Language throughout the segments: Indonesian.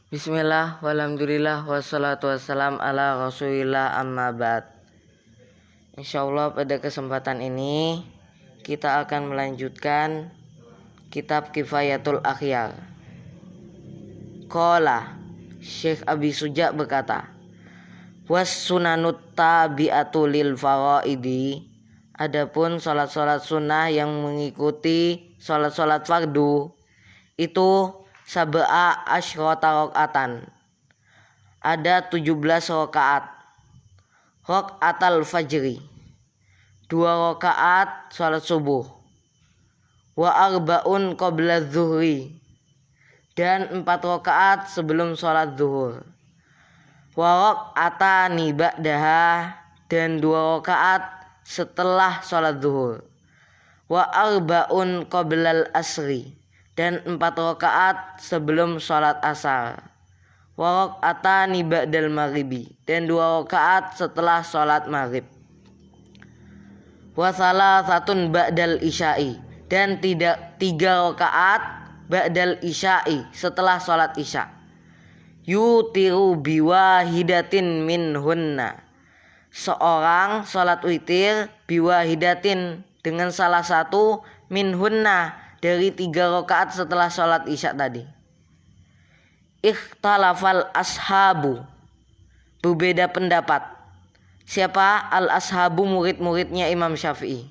Bismillah, walhamdulillah, wassalatu wassalam ala rasulillah amma ba'd. Insyaallah pada kesempatan ini kita akan melanjutkan kitab Kifayatul Akhyar. Qala Syekh Abi Suja berkata, was sunanut tabi'atu lil faraidi, adapun salat-salat sunnah yang mengikuti salat-salat fardu itu sab'a asyrata rakaatan, ada 17 rakaat. Rakaatal fajri, 2 rakaat salat subuh. Wa arba'un qabla zuhri, dan 4 rakaat sebelum salat zuhur. Wa rakaatani ba'daha, dan 2 rakaat setelah salat zuhur. Wa arba'un qablal asri, dan 4 rakaat sebelum sholat asar. Wa raka'atani ba'dal maghribi, dan 2 rakaat setelah sholat maghrib. Wa salasatun ba'dal isya'i, dan 3 rakaat ba'dal isya'i setelah sholat isya. Yutiru biwahidatin minhunna, seorang sholat witir biwahidatin dengan salah satu minhunna dari 3 rakaat setelah sholat isya tadi. Ikhtalafal ashabu, berbeda pendapat. Siapa? Al-ashabu, murid-muridnya Imam Syafi'i.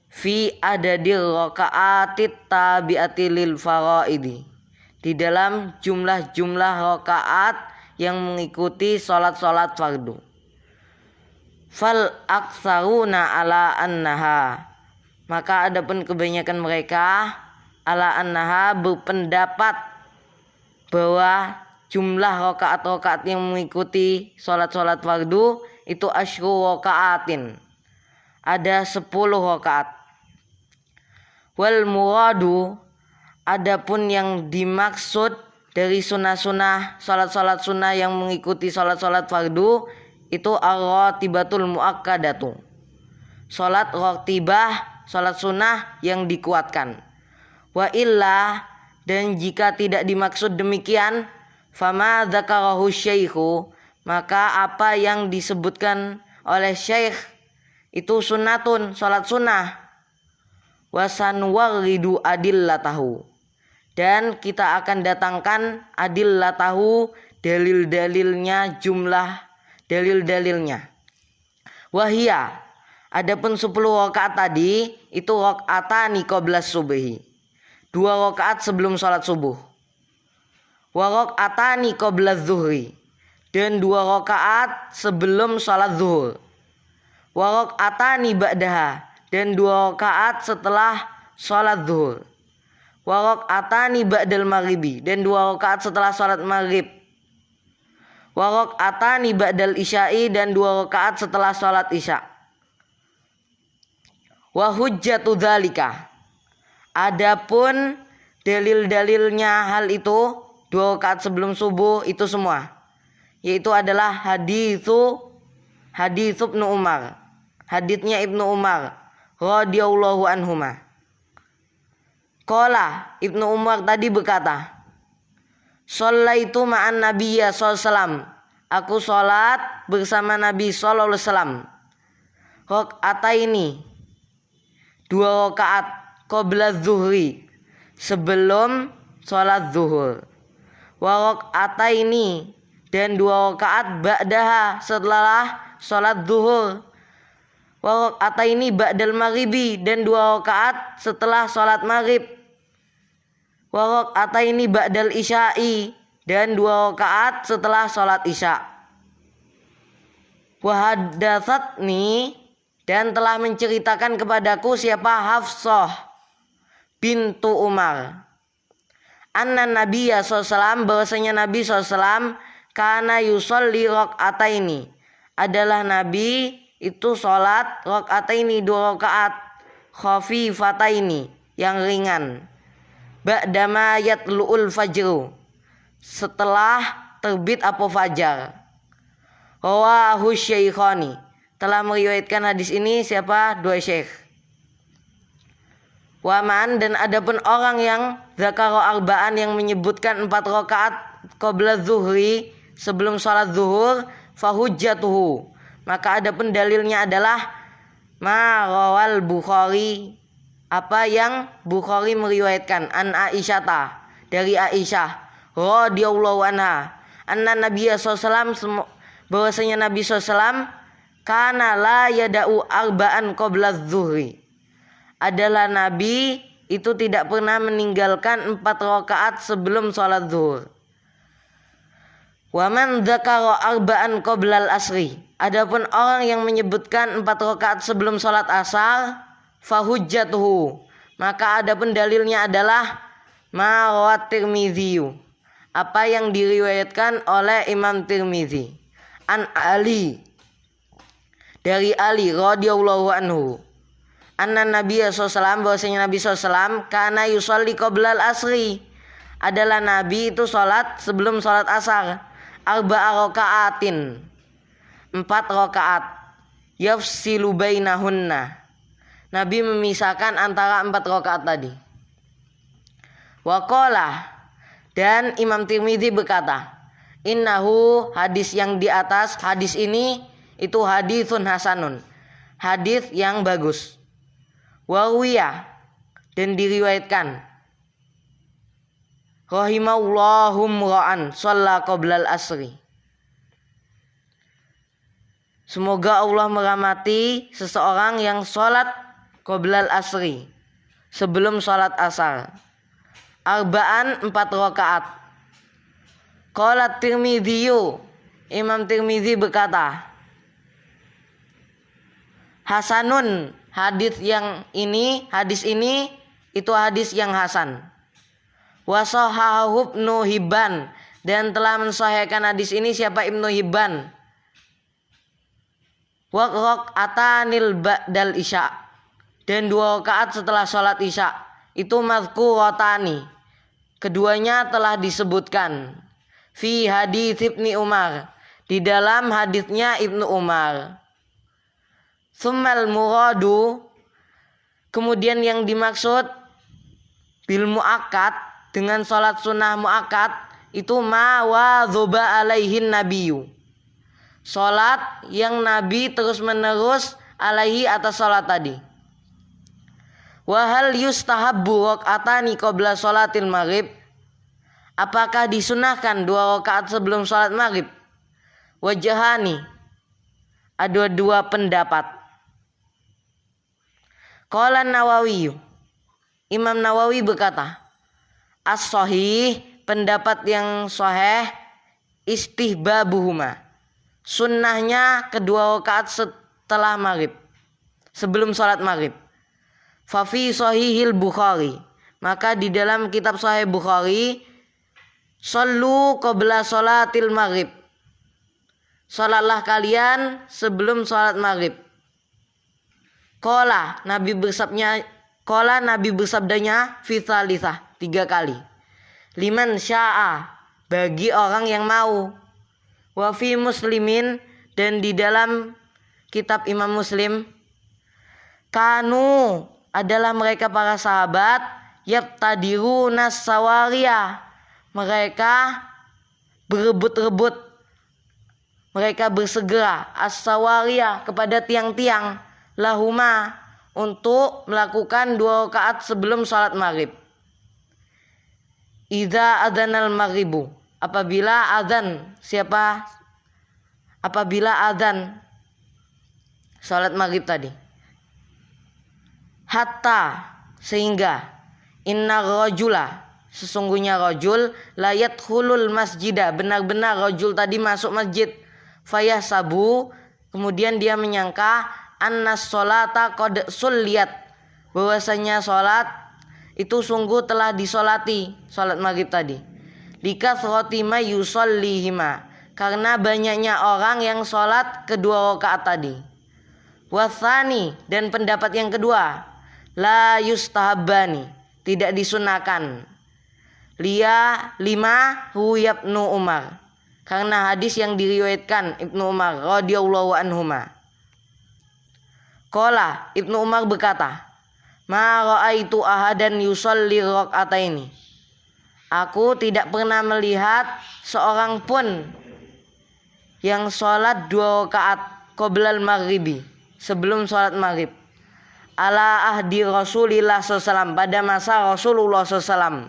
Fi adadir rakaatit tabi'ati lil faraidi, di dalam jumlah-jumlah rakaat yang mengikuti sholat-sholat fardu. Fal aksaruna ala annaha, maka adapun kebanyakan mereka ala annaha berpendapat bahwa jumlah rakaat-rakaat yang mengikuti sholat-sholat fardu itu asyru rakaatin, ada 10 rakaat. Wal muradu, adapun yang dimaksud dari sunnah-sunnah sholat-sholat sunnah yang mengikuti sholat-sholat fardu itu ar-ratibatul muakkadatu, sholat ratibah, sholat sunnah yang dikuatkan. Wa illa, dan jika tidak dimaksud demikian, fama dzakarahu syaikhu, maka apa yang disebutkan oleh syekh itu sunnatun, sholat sunnah. Wa sanwaridu adillatahu, dan kita akan datangkan adillatahu, dalil-dalilnya, jumlah dalil-dalilnya. Wahia, adapun 10 rakaat tadi itu rakaatani qabla subhi, 2 rakaat sebelum sholat subuh. Wa rakaatani qabla zuhri, dan 2 rakaat sebelum sholat zuhur. Wa rakaatani ba'daha, dan 2 rakaat setelah sholat zuhur. Wa rakaatani ba'dal maghribi, dan 2 rakaat setelah sholat maghrib. Wa rakaatani ba'dal isya'i, dan 2 rakaat setelah sholat isya. Wa hujjatu dzalika, adapun dalil-dalilnya hal itu 2 rakaat sebelum subuh itu semua, yaitu adalah hadits Ibnu Umar, haditsnya Ibnu Umar radhiyallahu anhuma. Qala, Ibnu Umar tadi berkata, shallaitu ma'an nabiyya sallallahu alaihi wasallam, aku sholat bersama Nabi sallallahu alaihi wasallam. Rakaataini, 2 rakaat qabla zuhri, sebelum sholat zuhur. Wa rakaataini, dan 2 rakaat ba'daha, setelah sholat zuhur. Wa rakaataini ba'dal maghribi, dan 2 rakaat setelah sholat maghrib. Wa rakaataini ba'dal isya'i, dan 2 rakaat setelah sholat isya. Wa haddatsatni, dan telah menceritakan kepadaku siapa? Hafsah bintu Umar, anna nabiyya sallallahu alaihi wasallam, bahwasanya Nabi sallallahu alaihi wasallam kana yusolli rakaataini, adalah Nabi itu sholat rakaataini, 2 rakaat khafifataini, yang ringan. Ba'dama yatlu'ul fajru, setelah terbit apa fajar. Rawahu syaikhani, telah meriwayatkan hadis ini siapa? 2 syekh. Waman, dan adapun orang yang zakaro arba'an, yang menyebutkan 4 rakaat qabla zuhri, sebelum sholat zuhur, fahujjatuhu, maka adapun dalilnya adalah ma rawal Bukhari, apa yang Bukhari meriwayatkan, an Aisyata, dari Aisyah radhiyallahu anha, anna Nabiya sallallahu, bahwasanya Nabi sallallahu kana la yada'u arba'an qabla zuhri, adalah Nabi itu tidak pernah meninggalkan 4 rakaat sebelum sholat zuhur. Wa man dzakara arba'an qabla al-asri, adapun orang yang menyebutkan 4 rakaat sebelum sholat asar, fahujjatuhu, maka adapun dalilnya adalah ma rawat Tirmidzi, apa yang diriwayatkan oleh Imam Tirmidzi, an Ali, dari Ali radhiyallahu anhu, anna Nabiya sallallahu, bahwasanya Nabi sallallahu kana yusolli qabla al-asri, adalah Nabi itu sholat sebelum sholat asar, arba'a raka'atin, 4 rakaat, yafsilu bainahunna, Nabi memisahkan antara 4 rakaat tadi. Wa qala, dan Imam Tirmidzi berkata, innahu, hadis yang di atas, hadis ini itu haditsun hasanun, hadis yang bagus. Wawiya, dan diriwayatkan, rahimahallahum ra'an shalla qoblal asri, semoga Allah merahmati seseorang yang sholat qoblal asri, sebelum sholat asar, arba'an 4 rakaat. Qala Tirmidzi, Imam Tirmidzi berkata, hasanun, hadis ini itu hadis yang hasan. Wa sahahu Ibnu Hibban, dan telah mensahihkan hadis ini siapa? Ibnu Hibban. Wa raka'atanil ba'dal isya, dan 2 rakaat setelah sholat isya, itu mazkuratani, keduanya telah disebutkan, fi hadits Ibnu Umar, di dalam hadisnya Ibnu Umar. Tsummal muradu, kemudian yang dimaksud bil muakkad, dengan sholat sunnah muakkad, itu ma wadzoba alaihin nabiyyu, sholat yang Nabi terus menerus alaihi, atas sholat tadi. Wahal yustahabbu raka'atani qabla sholatil maghrib, apakah disunahkan 2 rakaat sebelum sholat maghrib? Wajhani, ada 2 pendapat. Qala Nawawi, Imam Nawawi berkata, as-shahih, pendapat yang sahih, istihbabuhuma, sunnahnya kedua rakaat setelah maghrib, sebelum sholat maghrib. Fafi sahihil Bukhari, maka di dalam kitab Sahih Bukhari, shollu qabla sholatil maghrib, sholatlah kalian sebelum sholat maghrib. Qala, Nabi bersabdanya fi tsalitsah, 3 kali. Liman sya'a, bagi orang yang mau. Wa fi Muslimin, dan di dalam kitab Imam Muslim, kanu, adalah mereka para sahabat, yabtadiruna sawaria, mereka berebut-rebut, mereka bersegera, as-sawaria, kepada tiang-tiang, lahuma, untuk melakukan 2 rakaat sebelum sholat maghrib. Idza adzanal maghribu, apabila adzan sholat maghrib tadi. Hatta, sehingga, inna rajula, sesungguhnya rajul, la yadkhulul masjidah, benar-benar rajul tadi masuk masjid, fayahsabu, kemudian dia menyangka, annas sholata qad sulliyat, bahwasanya sholat itu sungguh telah disolati, sholat maghrib tadi. Likathrati ma yusallihima, karena banyaknya orang yang sholat kedua rakaat tadi. Wathani, dan pendapat yang kedua, la yustahabbani, tidak disunahkan. Lima Ibnu Umar, karena hadis yang diriwayatkan Ibnu Umar radhiyallahu anhuma. Qala, Ibnu Umar berkata, ma ra'aitu ahadan yusolli raka'ataini, Aku tidak pernah melihat seorang pun yang sholat 2 rakaat qoblal maghribi, sebelum sholat maghrib. Ala ahdi Rasulillah SAW, pada masa Rasulullah SAW.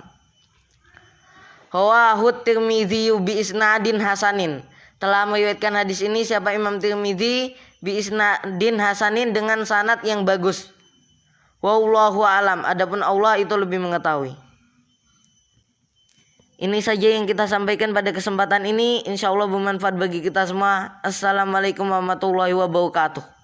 Rawahu Tirmidzi bi isnadin hasanin. Telah meriwayatkan hadis ini siapa Imam Tirmidzi bi isnadin hasanin, dengan sanad yang bagus. Wallahu alam, adapun Allah itu lebih mengetahui. Ini saja yang kita sampaikan pada kesempatan ini. Insyaallah bermanfaat bagi kita semua. Assalamualaikum warahmatullahi wabarakatuh.